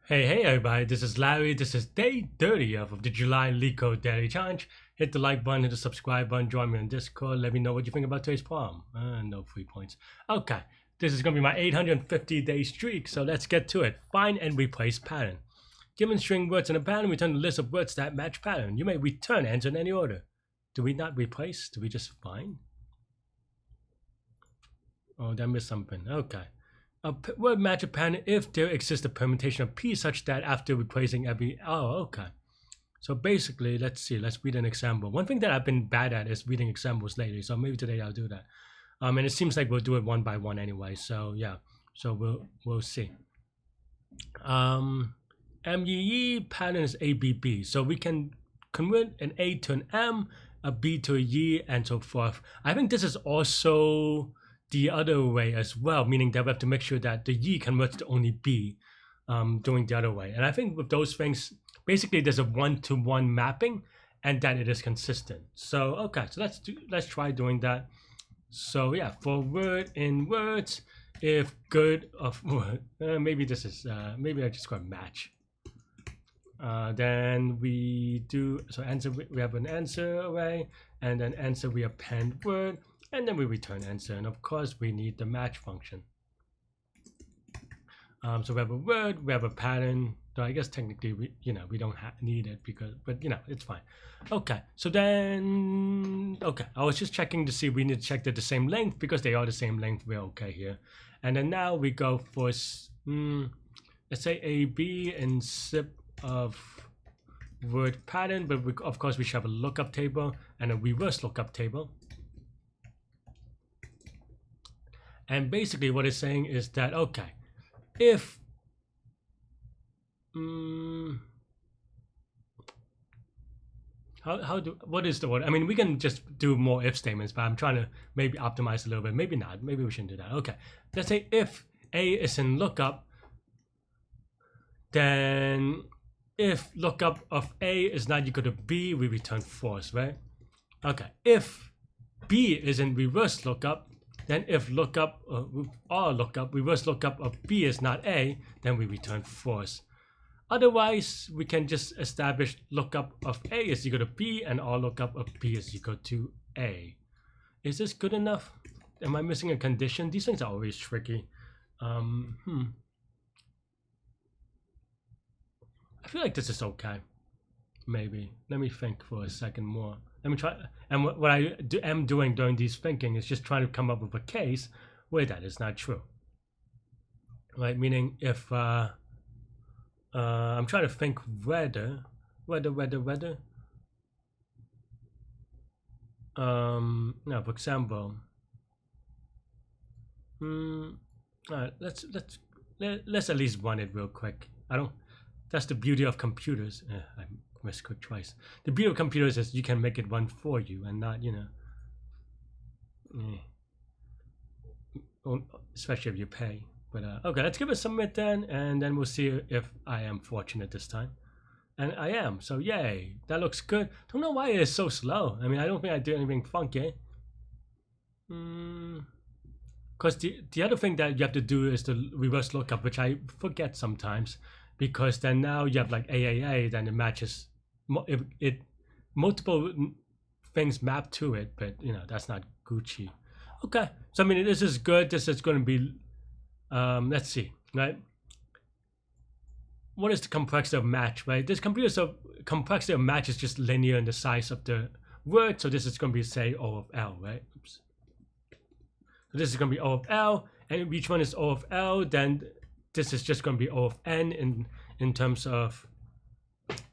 Hey everybody, this is Larry. This is day 30 of the July Leetcode Daily Challenge. Hit the like button, hit the subscribe button, join me on Discord. Let me know what you think about today's poem. No free points. Okay, this is going to be my 850-day streak, so let's get to it. Find and replace pattern. Given string words in a pattern, return the list of words that match pattern. You may return answer in any order. Do we not replace? Do we just find? Oh, did I miss something? Okay. A word match a pattern if there exists a permutation of p such that after replacing every... Oh, okay. So basically, let's read an example. One thing that I've been bad at is reading examples lately, so maybe today I'll do that. And it seems like we'll do it one by one anyway, so yeah. So we'll see. MEE pattern is ABB, so we can convert an A to an M, a B to a Y, and so forth. I think this is also the other way as well, meaning that we have to make sure that the Y converts to only B doing the other way. And I think with those things, basically there's a one-to-one mapping and that it is consistent. So okay, so let's try doing that. So yeah, for word in words, if good of word, maybe this is maybe I just got match. Then we do, so answer, we have an answer array, and then answer we append word, and then we return answer, and of course we need the match function. So we have a word, we have a pattern, so I guess technically we don't need it because, but it's fine. Okay, so then I was just checking to see if we need to check they're the same length. Because they are the same length, we're okay here. And then now we go for let's say AB in zip of word pattern, but of course we should have a lookup table and a reverse lookup table. And basically what it's saying is that, okay, if what is the word? I mean, we can just do more if statements, but I'm trying to maybe optimize a little bit. Maybe not. Maybe we shouldn't do that. Okay, let's say if A is in lookup, then if lookup of A is not equal to B, we return false, right? Okay, if B is in reverse lookup, then if lookup or reverse lookup of B is not A, then we return false. Otherwise, we can just establish lookup of A is equal to B and all lookup of B is equal to A. Is this good enough? Am I missing a condition? These things are always tricky. I feel like this is okay. Maybe. Let me think for a second more. Let me try. And what I am doing during these thinking is just trying to come up with a case where that is not true. Right? Meaning if I'm trying to think whether. Now, for example, let's at least run it real quick. That's the beauty of computers. I misclicked twice. The beauty of computers is you can make it run for you and not, especially if you pay. But okay, let's give it a submit then, and then we'll see if I am fortunate this time. And I am, so yay, that looks good. Don't know why it is so slow. I mean, I don't think I did anything funky. Because the other thing that you have to do is the reverse lookup, which I forget sometimes. Because then now you have like AAA, then it matches multiple things map to it, but that's not Gucci. Okay, so I mean this is good. This is going to be let's see, right? What is the complexity of match, right? This complexity of match is just linear in the size of the word, so this is going to be say O of L, right? Oops. So this is going to be O of L, and each one is O of L, then this is just going to be O of N in terms of,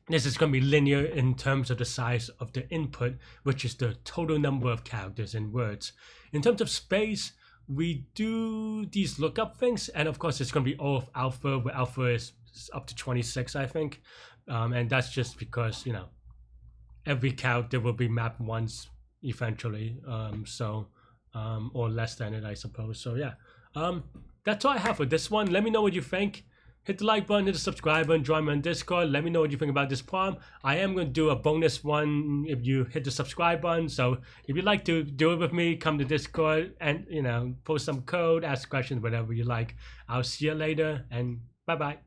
this is going to be linear in terms of the size of the input, which is the total number of characters in words. In terms of space, we do these lookup things, and of course it's going to be O of alpha, where alpha is up to 26, I think. And that's just because, every character will be mapped once eventually, or less than it, I suppose. So yeah. That's all I have for this one. Let me know what you think. Hit the like button, hit the subscribe button, join me on Discord. Let me know what you think about this poem. I am going to do a bonus one if you hit the subscribe button. So if you'd like to do it with me, come to Discord and, post some code, ask questions, whatever you like. I'll see you later, and bye-bye.